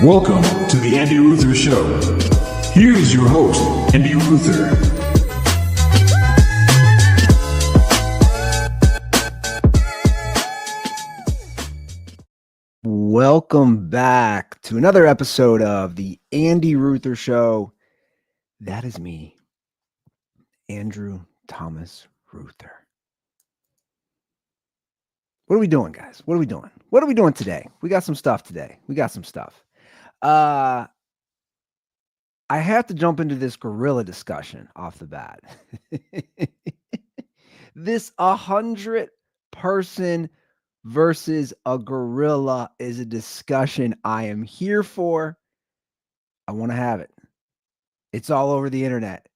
Welcome to the Andy Ruther Show. Here is your host, Andy Ruther. Welcome back to another episode of the Andy Ruther Show. That is me, Andrew Thomas Ruther. What are we doing, guys? What are we doing? What are we doing today? We got some stuff today. I have to jump into this gorilla discussion off the bat. This 100-person versus a gorilla is a discussion I am here for. I want to have it. It's all over the internet.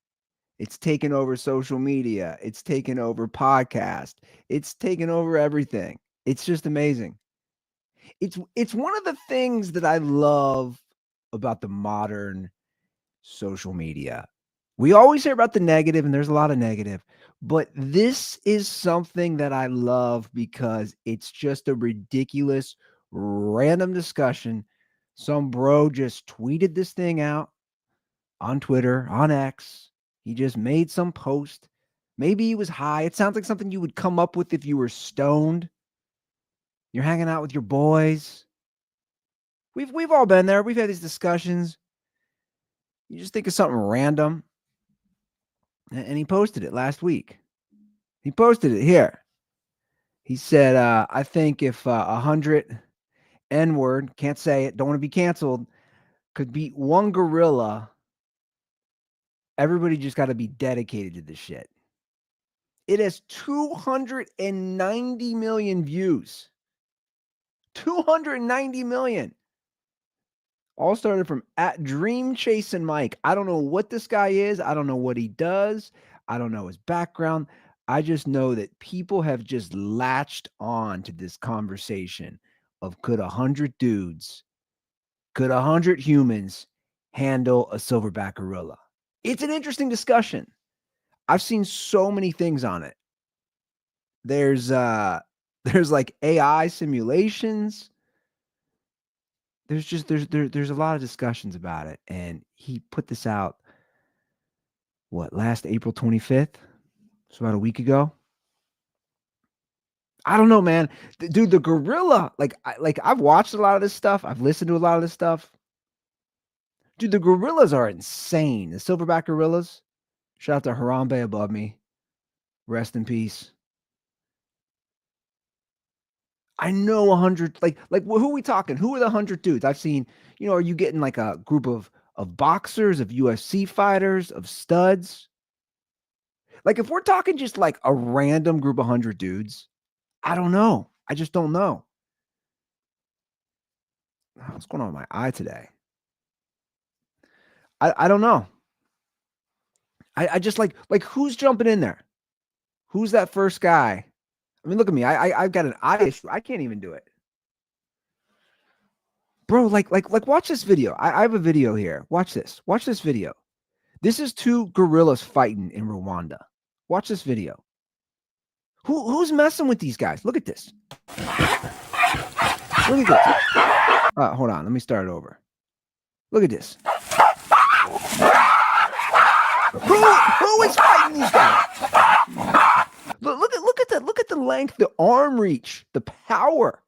It's taken over social media. It's taken over podcast. It's taken over everything. It's just amazing. It's one of the things that I love about the modern social media. We always hear about the negative, and there's a lot of negative, but this is something that I love because it's just a ridiculous, random discussion. Some bro just tweeted this thing out on Twitter, on X. He just made some post. Maybe he was high. It sounds like something you would come up with if you were stoned. You're hanging out with your boys. We've all been there. We've had these discussions. You just think of something random. And he posted it last week. He posted it here. He said, I think if 100 N-word, can't say it, don't want to be canceled, could beat one gorilla, everybody just got to be dedicated to this shit. It has 290 million views. 290 million. All started from at Dream Chasing Mike. I don't know what this guy is. I don't know what he does. I don't know his background. I just know that people have just latched on to this conversation of could 100 dudes, could 100 humans handle a silverback gorilla? It's an interesting discussion. I've seen so many things on it. There's like AI simulations. There's a lot of discussions about it, and he put this out last April 25th? So about a week ago. I don't know, man. Dude, the gorilla, I've watched a lot of this stuff. I've listened to a lot of this stuff. Dude, the gorillas are insane. The silverback gorillas. Shout out to Harambe above me. Rest in peace. I know 100, who are we talking? Who are the 100 dudes? I've seen, are you getting like a group of boxers, of UFC fighters, of studs? Like if we're talking just like a random group of 100 dudes, I don't know. I just don't know. What's going on with my eye today? I don't know. I just like who's jumping in there? Who's that first guy? I mean, look at me. I've got an eye issue. I can't even do it. Bro, like watch this video. I have a video here. Watch this. Watch this video. This is two gorillas fighting in Rwanda. Watch this video. Who's messing with these guys? Look at this. Look at this. Hold on. Let me start it over. Look at this. Who is fighting these guys? Look at that. Look at the length, the arm reach, the power.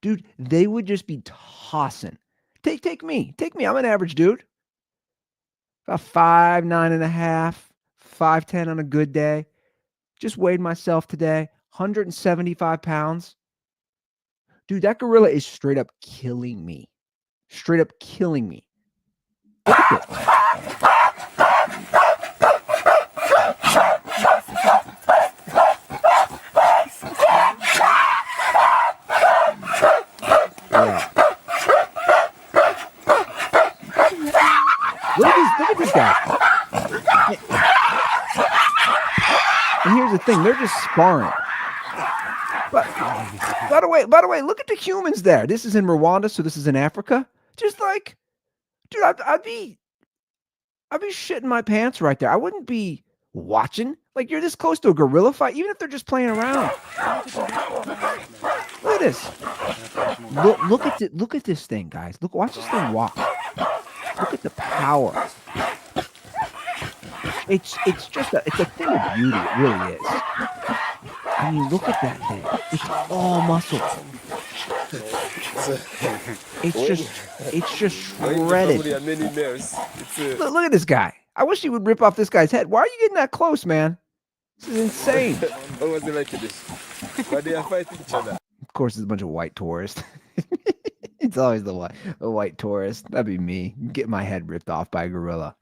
Dude, they would just be tossing. Take me. I'm an average dude. About 5'9.5", 5'10" on a good day. Just weighed myself today. 175 pounds. Dude, that gorilla is straight up killing me. Straight up killing me. Look at this. Look at this guy. And here's the thing, they're just sparring. But by the way, look at the humans there. This is in Rwanda, so this is in Africa. Just like, dude, I'd be shitting my pants right there. I wouldn't be watching. Like, you're this close to a gorilla fight, even if they're just playing around. Look at this. Look at this thing, guys. Watch this thing walk. Look at the power. It's just it's a thing of beauty. It really is. I mean, look at that thing. It's all muscle. It's just shredded. Look at this guy. I wish he would rip off this guy's head. Why are you getting that close, man? This is insane. Of course, it's a bunch of white tourists. It's always the white tourist. That'd be me. Get my head ripped off by a gorilla.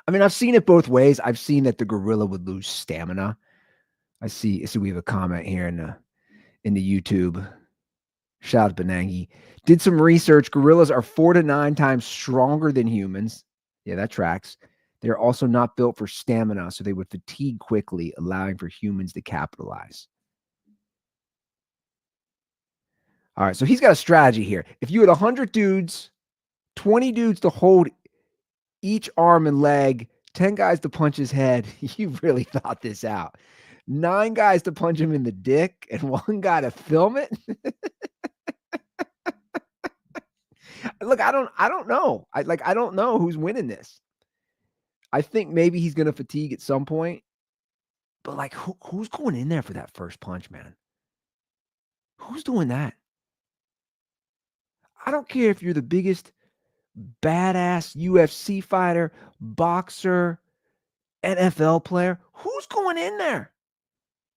I mean, I've seen it both ways. I've seen that the gorilla would lose stamina. I see. So we have a comment here in the YouTube. Shout out to Benangi. Did some research. Gorillas are 4 to 9 times stronger than humans. Yeah, that tracks. They're also not built for stamina, so they would fatigue quickly, allowing for humans to capitalize. All right, so he's got a strategy here. If you had 100 dudes, 20 dudes to hold each arm and leg, 10 guys to punch his head, you really thought this out. 9 guys to punch him in the dick and 1 guy to film it. Look, I don't know. I don't know who's winning this. I think maybe he's going to fatigue at some point. But like who's going in there for that first punch, man? Who's doing that? I don't care if you're the biggest badass UFC fighter, boxer, NFL player. Who's going in there?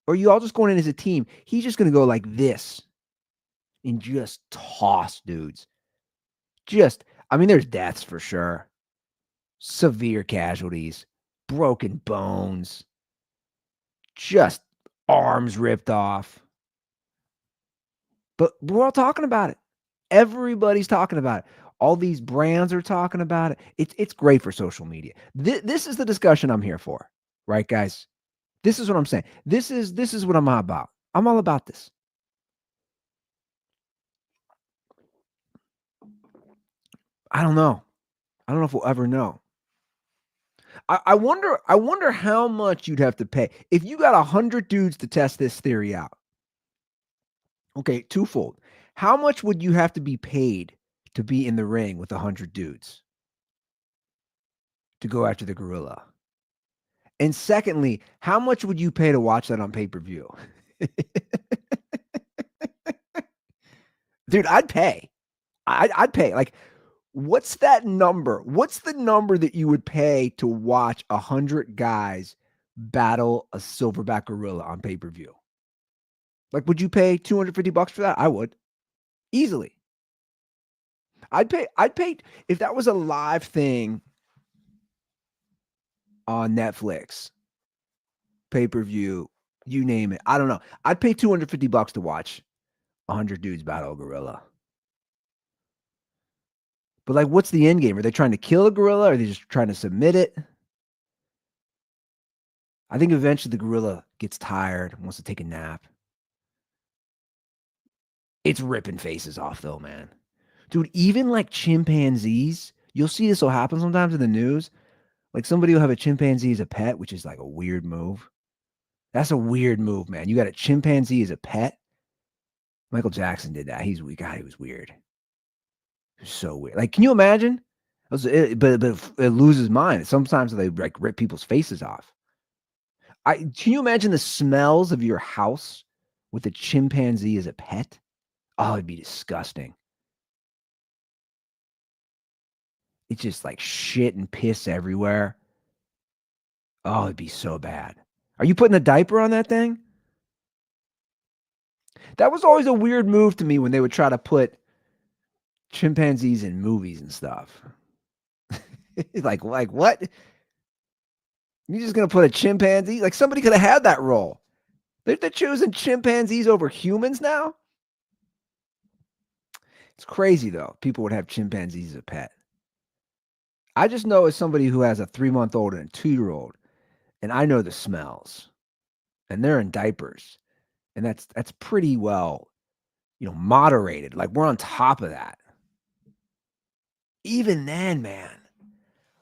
Or are you all just going in as a team? He's just going to go like this and just toss dudes. I mean, there's deaths for sure. Severe casualties, broken bones, just arms ripped off. But we're all talking about it. Everybody's talking about it. All these brands are talking about it. It's great for social media. This is the discussion I'm here for, right, guys? This is what I'm saying. This is what I'm about. I'm all about this. I don't know. I don't know if we'll ever know. I wonder how much you'd have to pay if you got 100 dudes to test this theory out. Okay, twofold. How much would you have to be paid to be in the ring with 100 dudes to go after the gorilla? And secondly, how much would you pay to watch that on pay-per-view? Dude, I'd pay. I'd pay. Like, what's that number? What's the number that you would pay to watch 100 guys battle a silverback gorilla on pay-per-view? Like, would you pay $250 for that? I would. Easily. I'd pay if that was a live thing on Netflix, pay-per-view, you name it. I don't know. I'd pay $250 to watch 100 dudes battle a gorilla. But like, what's the end game? Are they trying to kill a gorilla? Or are they just trying to submit it? I think eventually the gorilla gets tired and wants to take a nap. It's ripping faces off though, man. Dude, even like chimpanzees, you'll see this will happen sometimes in the news. Like somebody will have a chimpanzee as a pet, which is like a weird move. That's a weird move, man. You got a chimpanzee as a pet. Michael Jackson did that. God, he was weird. It was so weird. Like, can you imagine? But it loses mind. Sometimes they like rip people's faces off. Can you imagine the smells of your house with a chimpanzee as a pet? Oh, it'd be disgusting. It's just like shit and piss everywhere. Oh, it'd be so bad. Are you putting a diaper on that thing? That was always a weird move to me when they would try to put chimpanzees in movies and stuff. like what? You're just going to put a chimpanzee? Like somebody could have had that role. They're choosing chimpanzees over humans now? It's crazy, though. People would have chimpanzees as a pet. I just know as somebody who has a 3-month-old and a 2-year-old, and I know the smells, and they're in diapers, and that's pretty well, moderated. Like we're on top of that. Even then, man,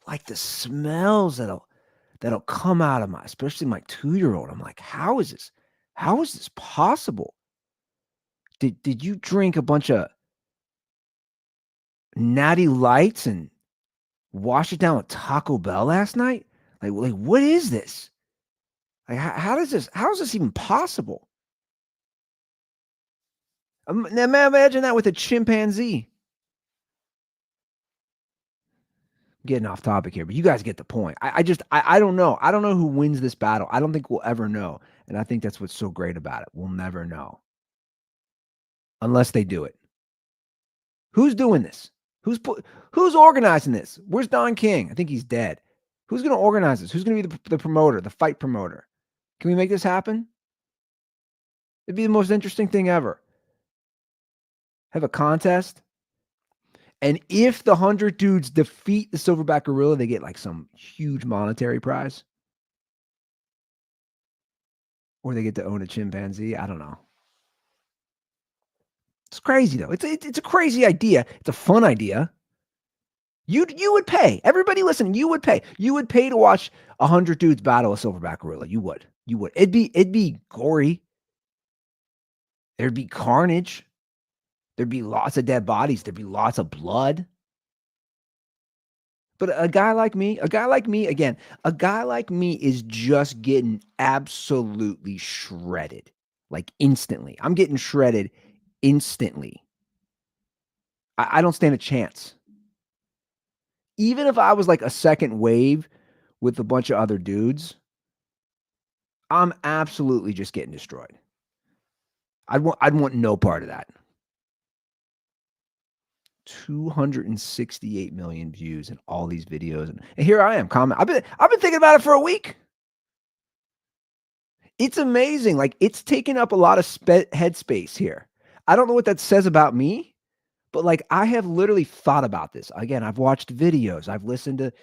like the smells that'll come out of especially my 2-year-old. I'm like, how is this possible? Did you drink a bunch of Natty Lights and wash it down with Taco Bell last night? Like what is this? Like how is this even possible? Now imagine that with a chimpanzee. Getting off topic here, but you guys get the point. I don't know. I don't know who wins this battle. I don't think we'll ever know. And I think that's what's so great about it. We'll never know unless they do it. Who's doing this? Who's organizing this? Where's Don King? I think he's dead. Who's going to organize this? Who's going to be the promoter, the fight promoter? Can we make this happen? It'd be the most interesting thing ever. Have a contest. And if the 100 dudes defeat the silverback gorilla, they get like some huge monetary prize. Or they get to own a chimpanzee. I don't know. It's crazy though. It's a crazy idea. It's a fun idea. You would pay. Everybody listening, you would pay. You would pay to watch 100 dudes battle a silverback gorilla. You would. It'd be gory. There'd be carnage. There'd be lots of dead bodies. There'd be lots of blood. But a guy like me is just getting absolutely shredded. Like instantly. I'm getting shredded instantly. I don't stand a chance. Even if I was like a second wave with a bunch of other dudes, I'm absolutely just getting destroyed. I'd want no part of that. 268 million views in all these videos, and here I am comment. I've been thinking about it for a week. It's amazing. Like it's taking up a lot of headspace here. I don't know what that says about me, but like I have literally thought about this. Again, I've watched videos. I've listened to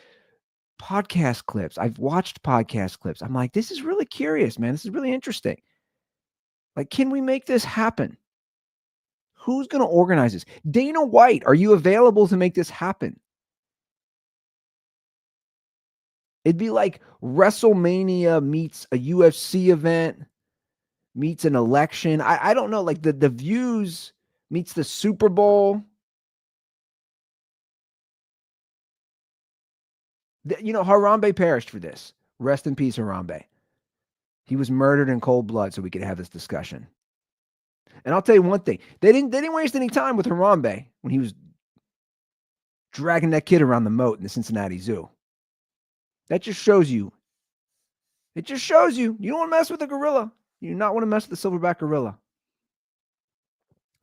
podcast clips. I've watched podcast clips. I'm like, this is really curious, man. This is really interesting. Like, can we make this happen? Who's going to organize this? Dana White, are you available to make this happen? It'd be like WrestleMania meets a UFC event, meets an election. I don't know, like the views meets the Super Bowl. Harambe perished for this. Rest in peace, Harambe. He was murdered in cold blood so we could have this discussion. And I'll tell you one thing. They didn't waste any time with Harambe when he was dragging that kid around the moat in the Cincinnati Zoo. That just shows you. It just shows you. You don't want to mess with a gorilla. You do not want to mess with the silverback gorilla.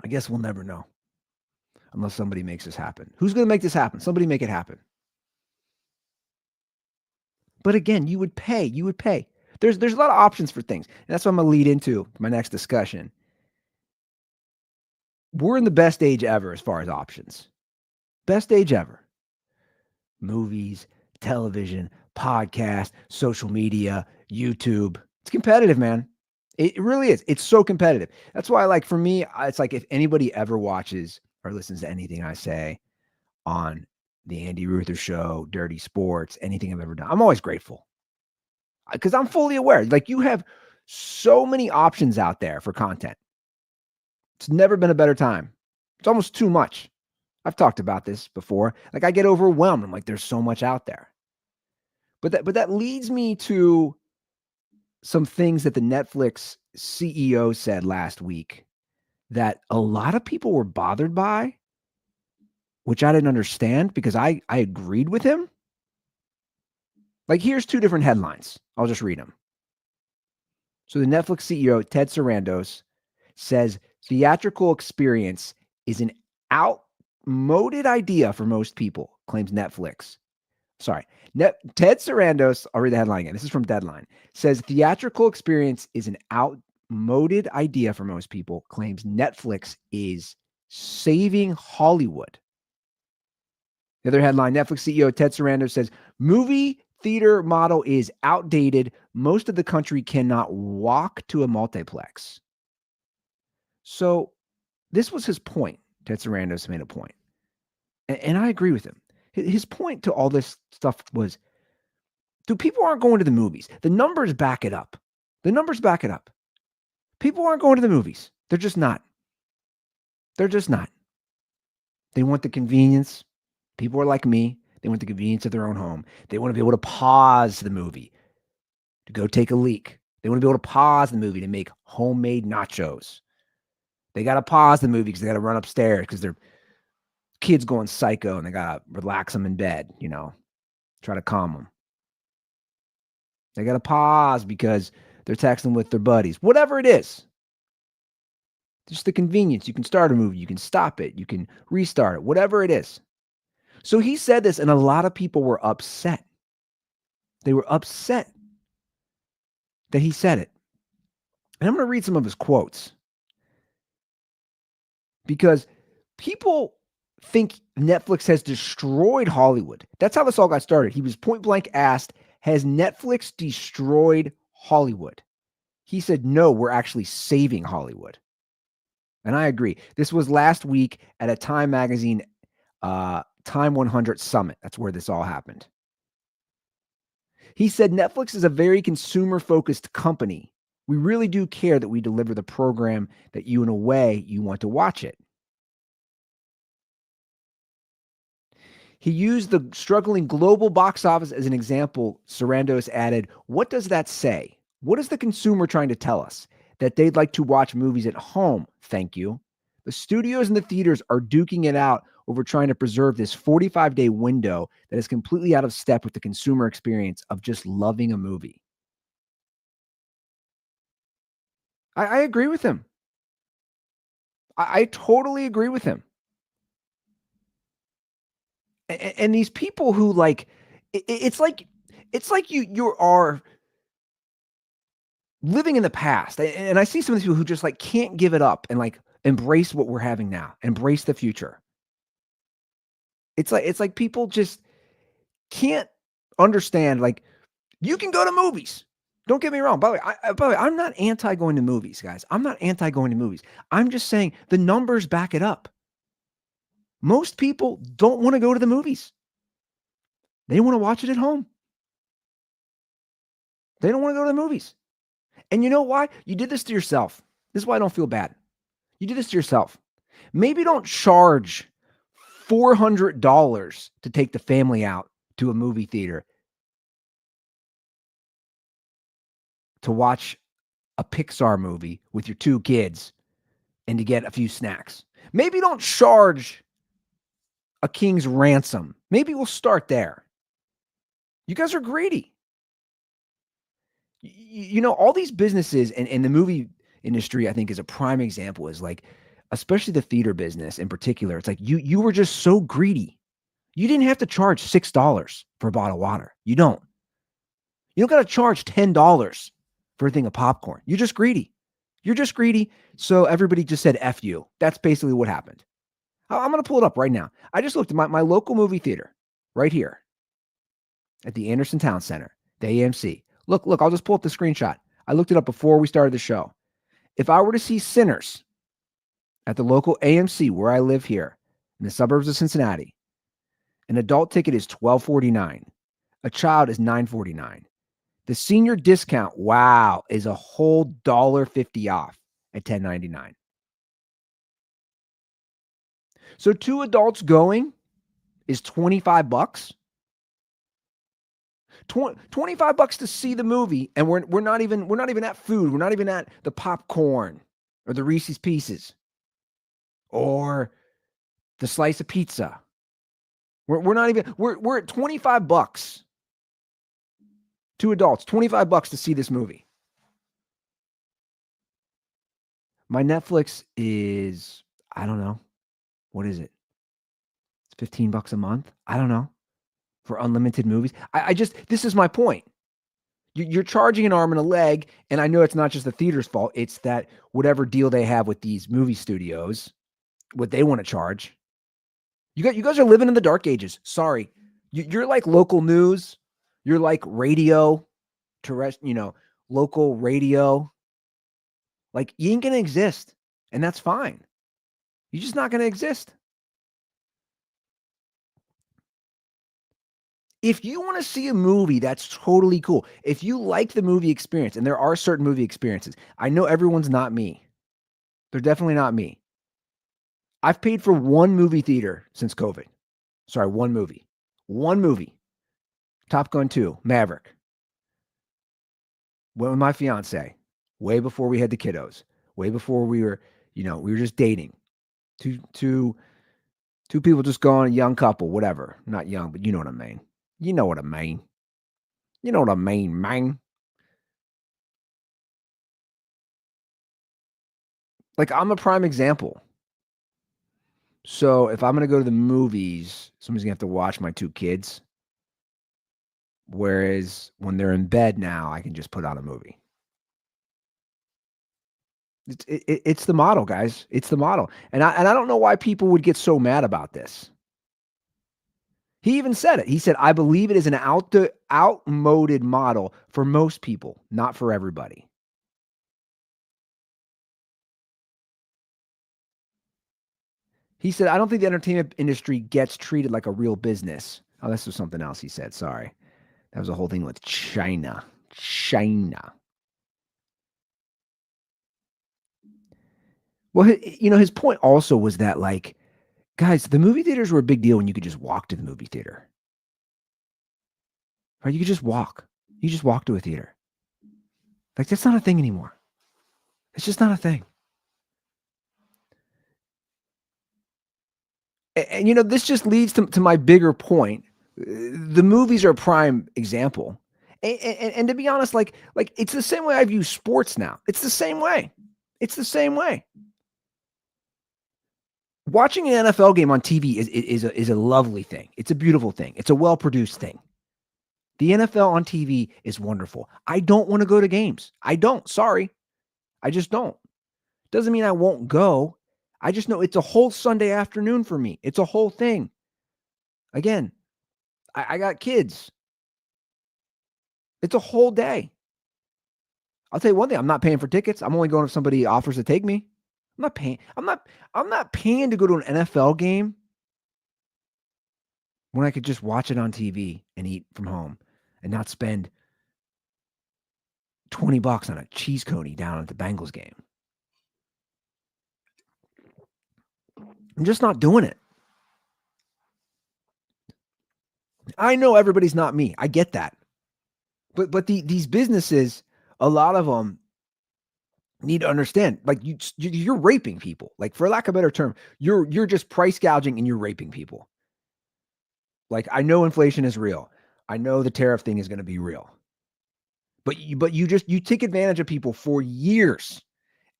I guess we'll never know. Unless somebody makes this happen. Who's going to make this happen? Somebody make it happen. But again, you would pay. There's a lot of options for things. And that's what I'm going to lead into my next discussion. We're in the best age ever as far as options. Best age ever. Movies, television, podcast, social media, YouTube. It's competitive, man. It really is. It's so competitive. That's why, like, for me, it's like if anybody ever watches or listens to anything I say on the Andy Ruther Show, Dirty Sports, anything I've ever done, I'm always grateful because I'm fully aware. Like, you have so many options out there for content. It's never been a better time. It's almost too much. I've talked about this before. Like, I get overwhelmed. I'm like, there's so much out there. But that leads me to some things that the Netflix CEO said last week that a lot of people were bothered by, which I didn't understand because I agreed with him. Like, here's two different headlines. I'll just read them. So the Netflix CEO, Ted Sarandos, says theatrical experience is an outmoded idea for most people, claims Netflix. Sorry. Ted Sarandos, I'll read the headline again. This is from Deadline. Says theatrical experience is an outmoded idea for most people, claims Netflix is saving Hollywood. The other headline, Netflix CEO Ted Sarandos says movie theater model is outdated. Most of the country cannot walk to a multiplex. So this was his point. Ted Sarandos made a point. And I agree with him. His point to all this stuff was, dude, people aren't going to the movies. The numbers back it up. People aren't going to the movies. They're just not. They're just not. They want the convenience. People are like me. They want the convenience of their own home. They want to be able to pause the movie to go take a leak. They want to be able to pause the movie to make homemade nachos. They got to pause the movie because they got to run upstairs because their kid's going psycho and they got to relax them in bed, try to calm them. They got to pause because they're texting with their buddies. Whatever it is. Just the convenience. You can start a movie. You can stop it. You can restart it. Whatever it is. So he said this, and a lot of people were upset. They were upset that he said it. And I'm going to read some of his quotes because people think Netflix has destroyed Hollywood. That's how this all got started. He was point blank asked, has Netflix destroyed Hollywood? He said, no, we're actually saving Hollywood. And I agree. This was last week at a Time Magazine Time 100 Summit. That's where this all happened. He said, Netflix is a very consumer-focused company. We really do care that we deliver the program that you, in a way, you want to watch it. He used the struggling global box office as an example. Sarandos added, what does that say? What is the consumer trying to tell us? That they'd like to watch movies at home, thank you. The studios and the theaters are duking it out over trying to preserve this 45-day window that is completely out of step with the consumer experience of just loving a movie. I agree with him. I totally agree with him. And these people who it's like you are living in the past. And I see some of these people who just can't give it up and embrace what we're having now, embrace the future. It's like people just can't understand. You can go to movies. Don't get me wrong. By the way, I'm not anti going to movies, guys. I'm not anti going to movies. I'm just saying the numbers back it up. Most people don't want to go to the movies. They want to watch it at home. They don't want to go to the movies. And you know why? You did this to yourself. This is why I don't feel bad. You did this to yourself. Maybe don't charge $400 to take the family out to a movie theater to watch a Pixar movie with your two kids and to get a few snacks. Maybe don't charge a king's ransom. Maybe we'll start there. You guys are greedy. All these businesses and the movie industry, I think, is a prime example, is especially the theater business in particular. It's you were just so greedy. You didn't have to charge $6 for a bottle of water. You don't got to charge $10 for a thing of popcorn. You're just greedy. So everybody just said, F you. That's basically what happened. I'm going to pull it up right now. I just looked at my local movie theater right here at the Anderson Town Center, the AMC. Look, I'll just pull up the screenshot. I looked it up before we started the show. If I were to see Sinners at the local AMC where I live here in the suburbs of Cincinnati, an adult ticket is $12.49. A child is $9.49. The senior discount, wow, is a whole $1.50 off at $10.99. So 2 adults going is $25. $25 to see the movie, and we're not even at food. We're not even at the popcorn or the Reese's Pieces or the slice of pizza. We're not even we're at $25. 2 adults, $25 to see this movie. My Netflix is, I don't know. What is it? It's $15 a month. I don't know. For unlimited movies. This is my point. You're charging an arm and a leg, and I know it's not just the theater's fault. It's that whatever deal they have with these movie studios, what they want to charge. You guys are living in the dark ages. Sorry. You're like local news. You're like radio, local radio. You ain't going to exist, and that's fine. You're just not going to exist. If you want to see a movie, that's totally cool. If you like the movie experience, and there are certain movie experiences, I know everyone's not me. They're definitely not me. I've paid for one movie theater since COVID. Sorry, one movie. One movie. Top Gun 2, Maverick. Went with my fiance, way before we had the kiddos, way before we were just dating. Two people just going, a young couple, whatever. Not young, but you know what I mean. You know what I mean. You know what I mean, man. Like, I'm a prime example. So if I'm going to go to the movies, somebody's going to have to watch my two kids. Whereas when they're in bed now, I can just put on a movie. It's the model, guys. It's the model. And I don't know why people would get so mad about this. He even said it. He said, I believe it is an outmoded model for most people, not for everybody. He said, I don't think the entertainment industry gets treated like a real business. Oh, this was something else he said. Sorry. That was a whole thing with China. Well, his point also was that, like, guys, the movie theaters were a big deal when you could just walk to the movie theater. Right? You could just walk. You just walk to a theater. Like, that's not a thing anymore. It's just not a thing. And this just leads to my bigger point. The movies are a prime example. And to be honest, like it's the same way I view sports now. It's the same way. It's the same way. Watching an NFL game on TV is a lovely thing. It's a beautiful thing. It's a well-produced thing. The NFL on TV is wonderful. I don't want to go to games. I don't. Sorry. I just don't. Doesn't mean I won't go. I just know it's a whole Sunday afternoon for me. It's a whole thing. Again, I got kids. It's a whole day. I'll tell you one thing. I'm not paying for tickets. I'm only going if somebody offers to take me. I'm not paying. I'm not paying to go to an NFL game when I could just watch it on TV and eat from home and not spend $20 on a cheese coney down at the Bengals game. I'm just not doing it. I know everybody's not me. I get that. But these businesses, a lot of them need to understand, like you're raping people. Like, for lack of a better term, you're just price gouging and you're raping people. Like, I know inflation is real. I know the tariff thing is going to be real. But you take advantage of people for years.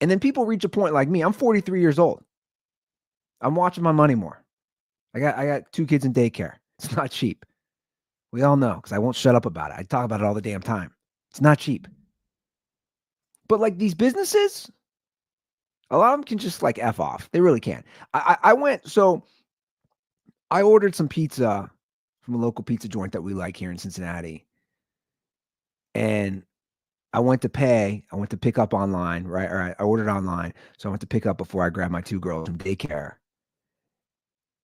And then people reach a point like me. I'm 43 years old. I'm watching my money more. I got 2 kids in daycare. It's not cheap. We all know, because I won't shut up about it. I talk about it all the damn time. It's not cheap. But like these businesses, a lot of them can just like F off. They really can. I ordered some pizza from a local pizza joint that we like here in Cincinnati. And I went to pay. I went to pick up online, right? Or I ordered online. So I went to pick up before I grabbed my 2 girls from daycare.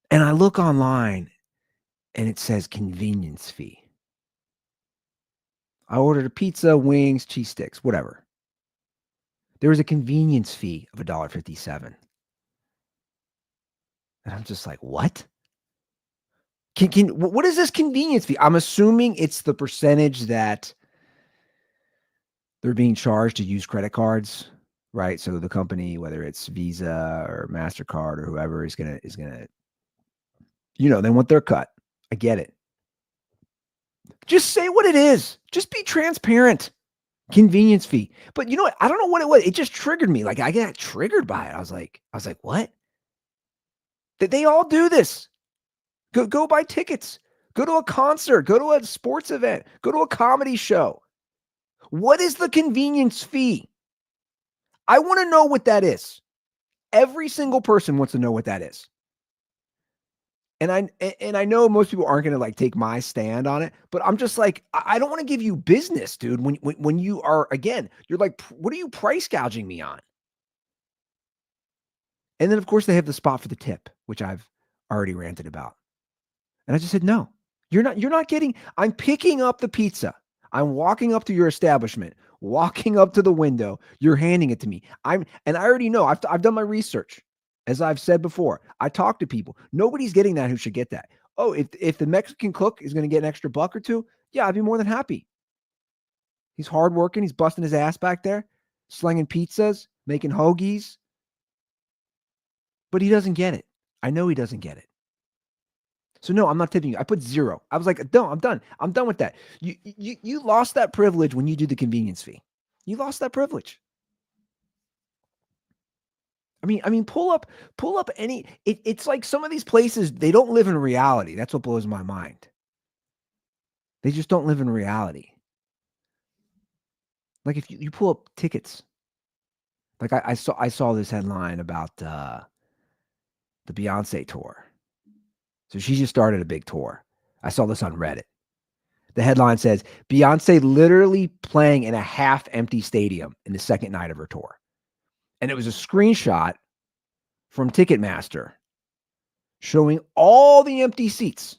And I look online and it says convenience fee. I ordered a pizza, wings, cheese sticks, whatever. There was a convenience fee of $1.57. And I'm just like, what? What is this convenience fee? I'm assuming it's the percentage that they're being charged to use credit cards, right? So the company, whether it's Visa or MasterCard or whoever, is gonna, they want their cut. I get it. Just say what it is. Just be transparent. Convenience fee. But you know what? I don't know what it was. It just triggered me. Like, I got triggered by it. I was like, what? They all do this. Go buy tickets. Go to a concert. Go to a sports event. Go to a comedy show. What is the convenience fee? I want to know what that is. Every single person wants to know what that is. And I know most people aren't going to like take my stand on it, but I'm just like, I don't want to give you business, dude. When you are, again, you're like, what are you price gouging me on? And then of course they have the spot for the tip, which I've already ranted about. And I just said, no, you're not getting, I'm picking up the pizza. I'm walking up to your establishment, walking up to the window. You're handing it to me. And I already know, I've done my research. As I've said before, I talk to people. Nobody's getting that who should get that. Oh, if the Mexican cook is going to get an extra buck or two, yeah, I'd be more than happy. He's hardworking. He's busting his ass back there, slinging pizzas, making hoagies. But he doesn't get it. I know he doesn't get it. So no, I'm not tipping you. I put 0. I was like, no, I'm done. I'm done with that. You lost that privilege when you do the convenience fee. You lost that privilege. I mean, pull up any. It's like some of these places, they don't live in reality. That's what blows my mind. They just don't live in reality. Like if you pull up tickets, like I saw this headline about the Beyonce tour. So she just started a big tour. I saw this on Reddit. The headline says Beyonce literally playing in a half empty stadium in the second night of her tour. And it was a screenshot from Ticketmaster showing all the empty seats.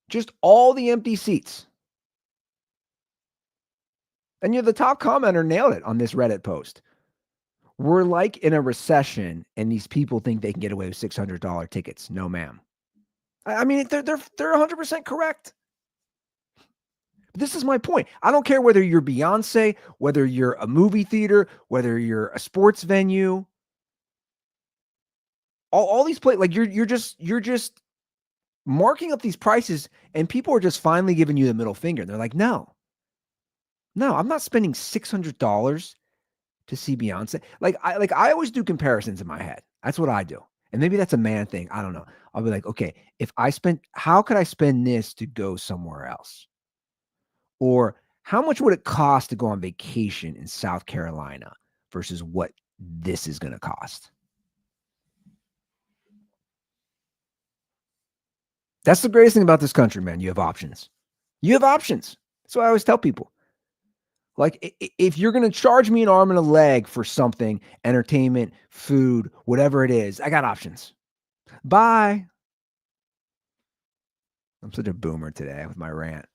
Just all the empty seats. And the top commenter nailed it on this Reddit post. We're like in a recession and these people think they can get away with $600 tickets. No, ma'am. I mean, they're 100% correct. This is my point. I don't care whether you're Beyonce, whether you're a movie theater, whether you're a sports venue. All these places, like you're just marking up these prices, and people are just finally giving you the middle finger. They're like, no, I'm not spending $600 to see Beyonce. Like I always do comparisons in my head. That's what I do. And maybe that's a man thing. I don't know. I'll be like, okay, how could I spend this to go somewhere else? Or how much would it cost to go on vacation in South Carolina versus what this is going to cost? That's the greatest thing about this country, man. You have options. You have options. That's what I always tell people. Like, if you're going to charge me an arm and a leg for something, entertainment, food, whatever it is, I got options. Bye. I'm such a boomer today with my rant.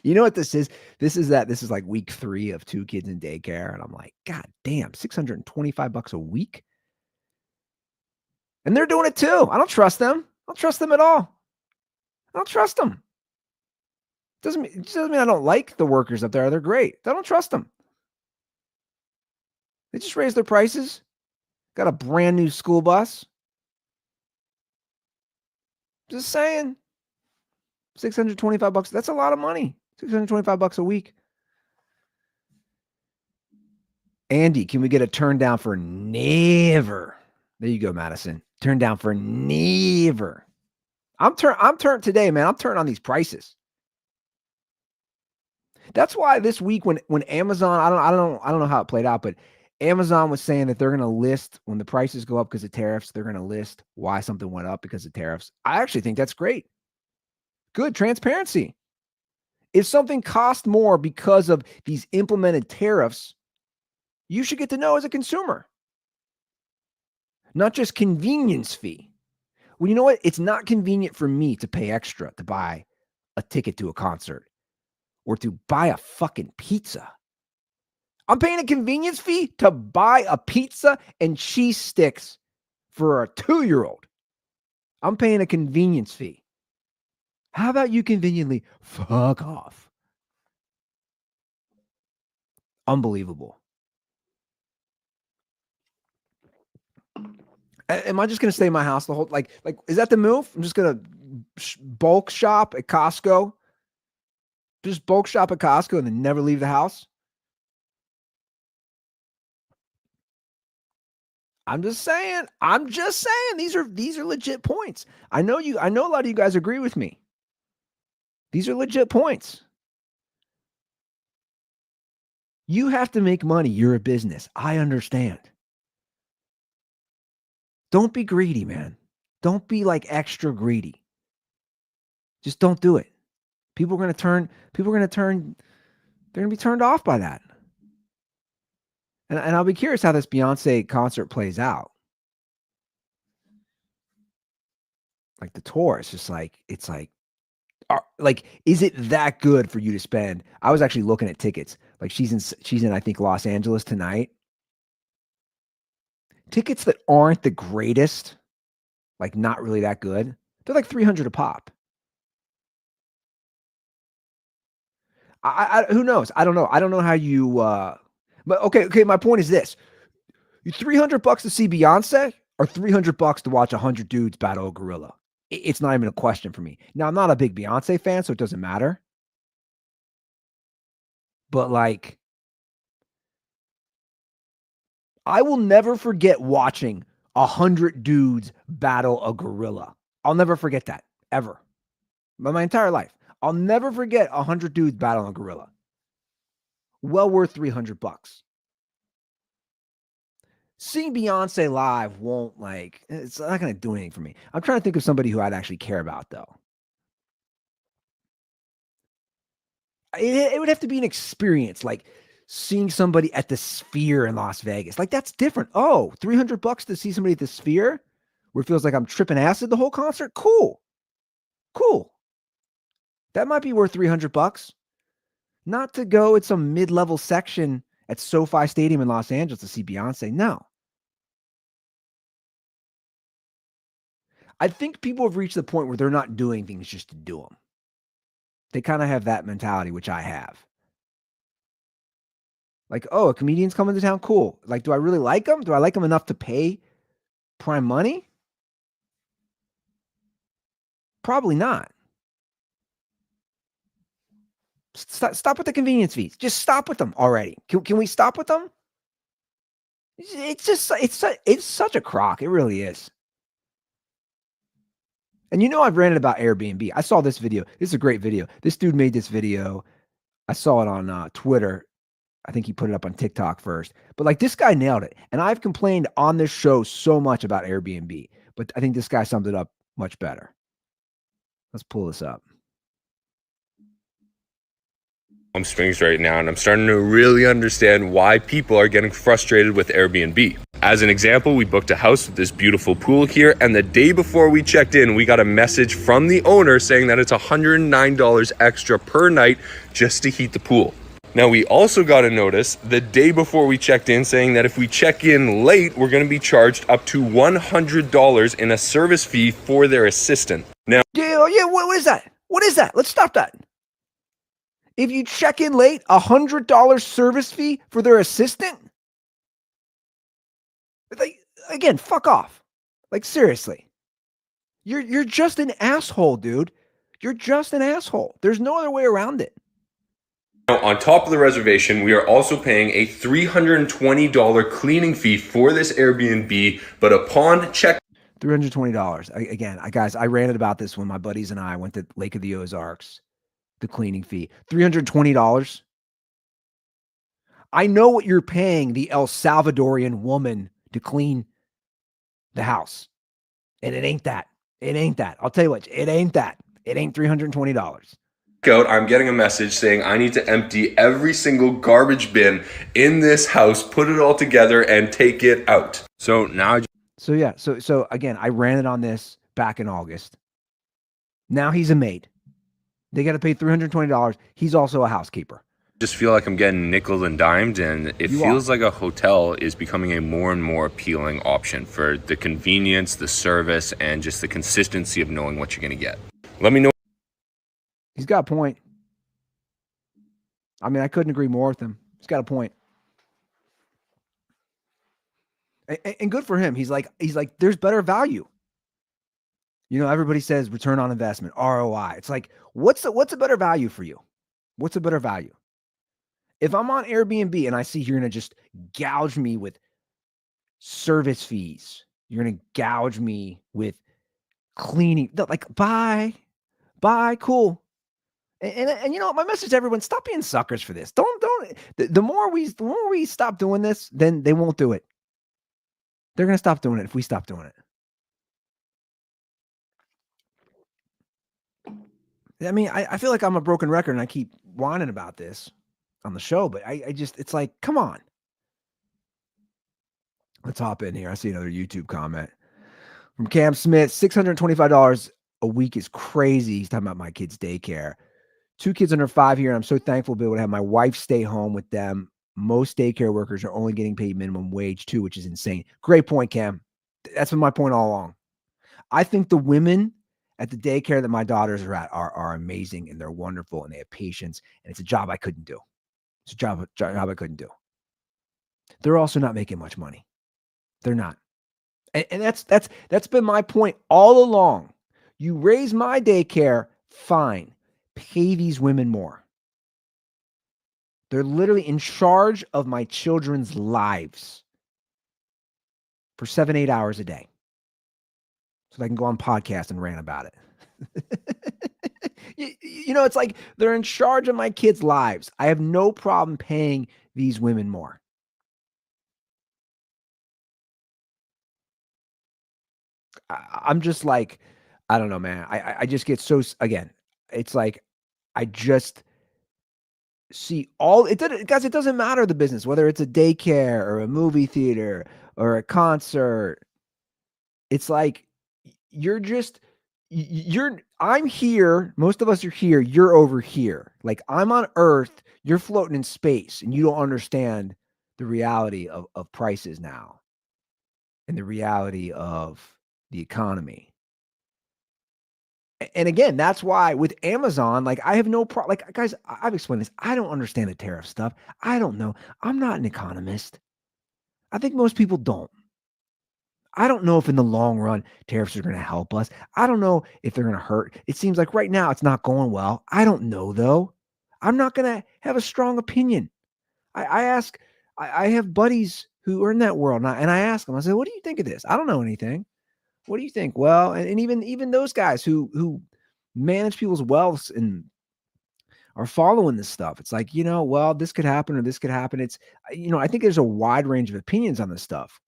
You know what this is? This is like week 3 of 2 kids in daycare. And I'm like, God damn, $625 a week. And they're doing it too. I don't trust them. I don't trust them at all. I don't trust them. It doesn't mean I don't like the workers up there. They're great. I don't trust them. They just raised their prices. Got a brand new school bus. Just saying. $625. That's a lot of money. $625 a week. Andy, can we get a turn down for never? There you go, Madison. Turn down for never. I'm turned today, man. I'm turning on these prices. That's why this week when Amazon, I don't know how it played out, but Amazon was saying that they're going to list when the prices go up because of tariffs, they're going to list why something went up because of tariffs. I actually think that's great. Good transparency. If something costs more because of these implemented tariffs, you should get to know as a consumer. Not just convenience fee. Well, you know what? It's not convenient for me to pay extra to buy a ticket to a concert or to buy a fucking pizza. I'm paying a convenience fee to buy a pizza and cheese sticks for a 2-year-old. I'm paying a convenience fee. How about you conveniently fuck off? Unbelievable. Am I just going to stay in my house the whole, like, is that the move? I'm just going to bulk shop at Costco. Just bulk shop at Costco and then never leave the house. I'm just saying. These are legit points. I know a lot of you guys agree with me. These are legit points. You have to make money. You're a business. I understand. Don't be greedy, man. Don't be like extra greedy. Just don't do it. They're going to be turned off by that. And I'll be curious how this Beyonce concert plays out. Like the tour, it's like, is it that good for you to spend? I was actually looking at tickets. Like she's in, I think, Los Angeles tonight. Tickets that aren't the greatest, like not really that good, they're like $300 a pop. Who knows? I don't know. I don't know how you. But okay. My point is this: $300 to see Beyonce, or $300 to watch 100 dudes battle a gorilla. It's not even a question for me. Now, I'm not a big Beyonce fan, so it doesn't matter. But like, I will never forget watching 100 dudes battle a gorilla. I'll never forget that ever. My entire life. I'll never forget 100 dudes battling a gorilla. Well worth $300. Seeing Beyonce live won't it's not going to do anything for me. I'm trying to think of somebody who I'd actually care about though. It would have to be an experience, like seeing somebody at the Sphere in Las Vegas. Like that's different. Oh, $300 to see somebody at the Sphere where it feels like I'm tripping acid the whole concert. Cool. That might be worth $300. Not to go at some mid-level section at SoFi Stadium in Los Angeles to see Beyonce. No. I think people have reached the point where they're not doing things just to do them. They kind of have that mentality, which I have. Like, oh, a comedian's coming to town? Cool. Like, do I really like them? Do I like them enough to pay prime money? Probably not. Stop with the convenience fees. Just stop with them already. Can we stop with them? It's such a crock. It really is. And I've ranted about Airbnb. I saw this video. This is a great video. This dude made this video. I saw it on Twitter. I think he put it up on TikTok first. But like this guy nailed it. And I've complained on this show so much about Airbnb. But I think this guy summed it up much better. Let's pull this up. Palm Springs right now, and I'm starting to really understand why people are getting frustrated with Airbnb. As an example, we booked a house with this beautiful pool here, and the day before we checked in, we got a message from the owner saying that it's $109 extra per night just to heat the pool. Now, we also got a notice the day before we checked in saying that if we check in late, we're going to be charged up to $100 in a service fee for their assistant. Now, what is that? What is that? Let's stop that. If you check in late, $100 service fee for their assistant? Like, again, fuck off. Like, seriously. You're just an asshole, dude. You're just an asshole. There's no other way around it. Now, on top of the reservation, we are also paying a $320 cleaning fee for this Airbnb, but upon check... $320. Again, guys, I ranted about this when my buddies and I went to Lake of the Ozarks. The cleaning fee, $320. I know what you're paying the El Salvadorian woman to clean the house. And it ain't that. It ain't that. I'll tell you what, it ain't that. It ain't $320. I'm getting a message saying I need to empty every single garbage bin in this house, put it all together, and take it out. So now... So again, I ranted on this back in August. Now he's a maid. They got to pay $320. He's also a housekeeper. Just feel like I'm getting nickel and dimed, and it feels like a hotel is becoming a more and more appealing option for the convenience, the service, and just the consistency of knowing what you're going to get. Let me know. He's got a point. I mean, I couldn't agree more with him. He's got a point. And good for him. He's like, there's better value. Everybody says return on investment, ROI. It's like, what's a better value for you? What's a better value? If I'm on Airbnb and I see you're going to just gouge me with service fees, you're going to gouge me with cleaning, like, bye, cool. And my message to everyone, stop being suckers for this. Don't, the more we stop doing this, then they won't do it. They're going to stop doing it if we stop doing it. I mean, I feel like I'm a broken record and I keep whining about this on the show, but I just, it's like, come on. Let's hop in here. I see another YouTube comment from Cam Smith. $625 a week is crazy. He's talking about my kids' daycare. 2 kids under 5 here, and I'm so thankful to be able to have my wife stay home with them. most daycare workers are only getting paid minimum wage too, which is insane. Great point, Cam. That's been my point all along. I think the women at the daycare that my daughters are at are amazing, and they're wonderful, and they have patience, and it's a job I couldn't do. It's a job I couldn't do. They're also not making much money. They're not. And that's been my point all along. You raise my daycare, fine. Pay these women more. They're literally in charge of my children's lives for 7-8 hours a day. So I can go on podcast and rant about it. It's like they're in charge of my kids' lives. I have no problem paying these women more. I'm just like, I don't know, man. I just get so, again, it's like, I just see guys, it doesn't matter the business, whether it's a daycare or a movie theater or a concert. It's like, I'm here. Most of us are here. You're over here. Like, I'm on Earth. You're floating in space, and you don't understand the reality of prices now and the reality of the economy. And again, that's why with Amazon, like, I have no problem. Like, guys, I've explained this. I don't understand the tariff stuff. I don't know. I'm not an economist. I think most people don't. I don't know if in the long run tariffs are going to help us. I don't know if they're going to hurt. It seems like right now it's not going well. I don't know, though. I'm not going to have a strong opinion. I have buddies who are in that world, and I ask them, I say, what do you think of this? I don't know anything. What do you think? Well, and even those guys who manage people's wealth and are following this stuff, it's like, well, this could happen or this could happen. It's, I think there's a wide range of opinions on this stuff.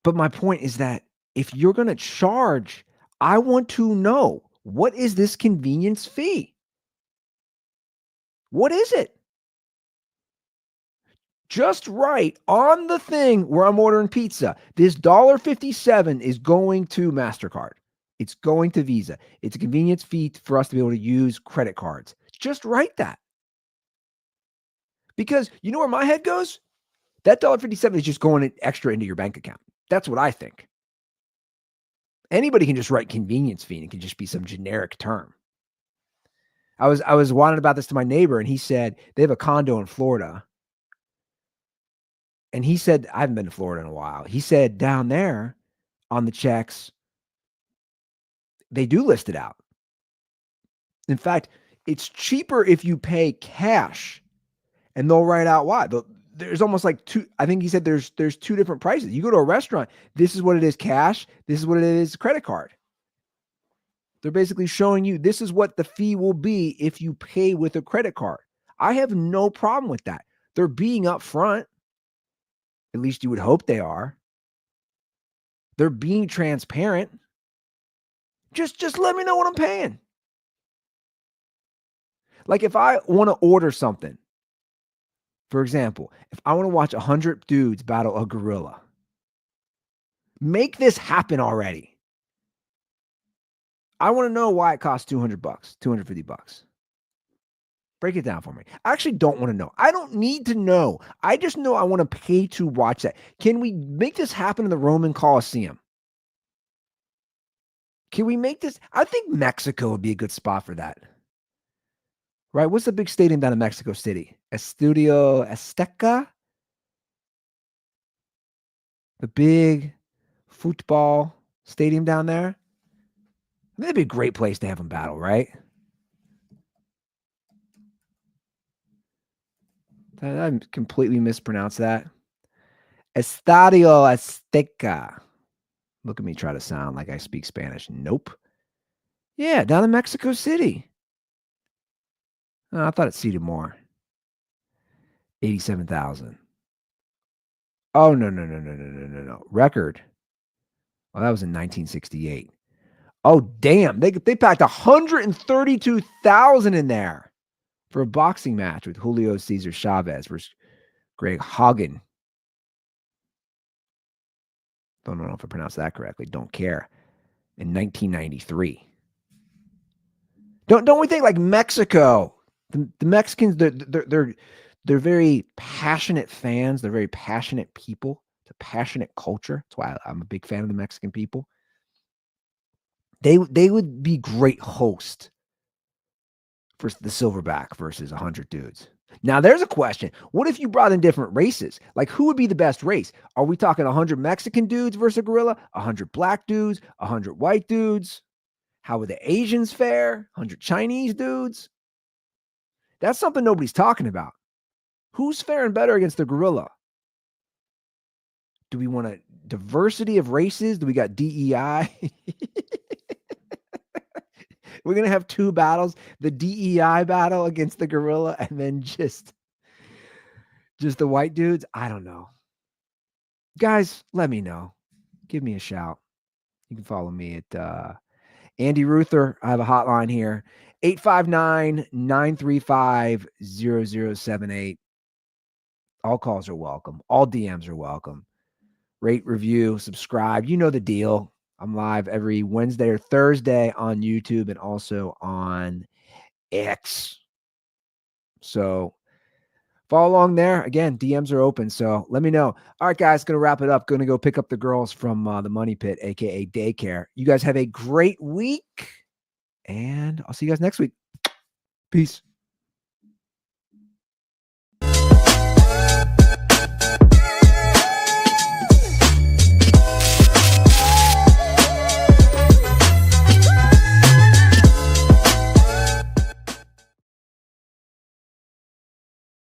But my point is that if you're going to charge, I want to know, what is this convenience fee? What is it? Just right on the thing where I'm ordering pizza, this $1.57 is going to MasterCard. It's going to Visa. It's a convenience fee for us to be able to use credit cards. Just write that. Because you know where my head goes? That $1.57 is just going extra into your bank account. That's what I think. Anybody can just write convenience fee, and it can just be some generic term. I was wanting about this to my neighbor, and he said they have a condo in Florida. And he said, I haven't been to Florida in a while. He said down there on the checks, they do list it out. In fact, it's cheaper if you pay cash, and they'll write out why. There's almost like I think he said there's two different prices. You go to a restaurant, this is what it is cash, this is what it is credit card. They're basically showing you this is what the fee will be if you pay with a credit card. I have no problem with that. They're being upfront. At least you would hope they are. They're being transparent. Just let me know what I'm paying. Like, if I want to order something, for example, if I want to watch 100 dudes battle a gorilla, make this happen already. I want to know why it costs $200, $250. Break it down for me. I actually don't want to know. I don't need to know. I just know I want to pay to watch that. Can we make this happen in the Roman Coliseum? Can we make this? I think Mexico would be a good spot for that. Right? What's the big stadium down in Mexico City? Estadio Azteca? The big football stadium down there? I think that'd be a great place to have them battle, right? I completely mispronounced that. Estadio Azteca. Look at me try to sound like I speak Spanish. Nope. Yeah, down in Mexico City. Oh, I thought it seated more. 87,000. Oh, no. Record. Well, that was in 1968. Oh, damn. They packed 132,000 in there for a boxing match with Julio Cesar Chavez versus Greg Hagen. Don't know if I pronounced that correctly. Don't care. In 1993. Don't we think like Mexico? The Mexicans, they're very passionate fans. They're very passionate people. It's a passionate culture. That's why I'm a big fan of the Mexican people. They would be great hosts for the Silverback versus 100 dudes. Now, there's a question. What if you brought in different races? Like, who would be the best race? Are we talking 100 Mexican dudes versus a gorilla? 100 black dudes? 100 white dudes? How would the Asians fare? 100 Chinese dudes? That's something nobody's talking about. Who's faring better against the gorilla? Do we want a diversity of races? Do we got DEI? We're going to have two battles, the DEI battle against the gorilla and then just the white dudes. I don't know. Guys, let me know. Give me a shout. You can follow me at Andy Ruther. I have a hotline here, 859-935-0078. All calls are welcome. All DMs are welcome. Rate, review, subscribe. You know the deal. I'm live every Wednesday or Thursday on YouTube and also on X. So follow along there. Again, DMs are open. So let me know. All right, guys, going to wrap it up. Going to go pick up the girls from the Money Pit, a.k.a. daycare. You guys have a great week, and I'll see you guys next week. Peace.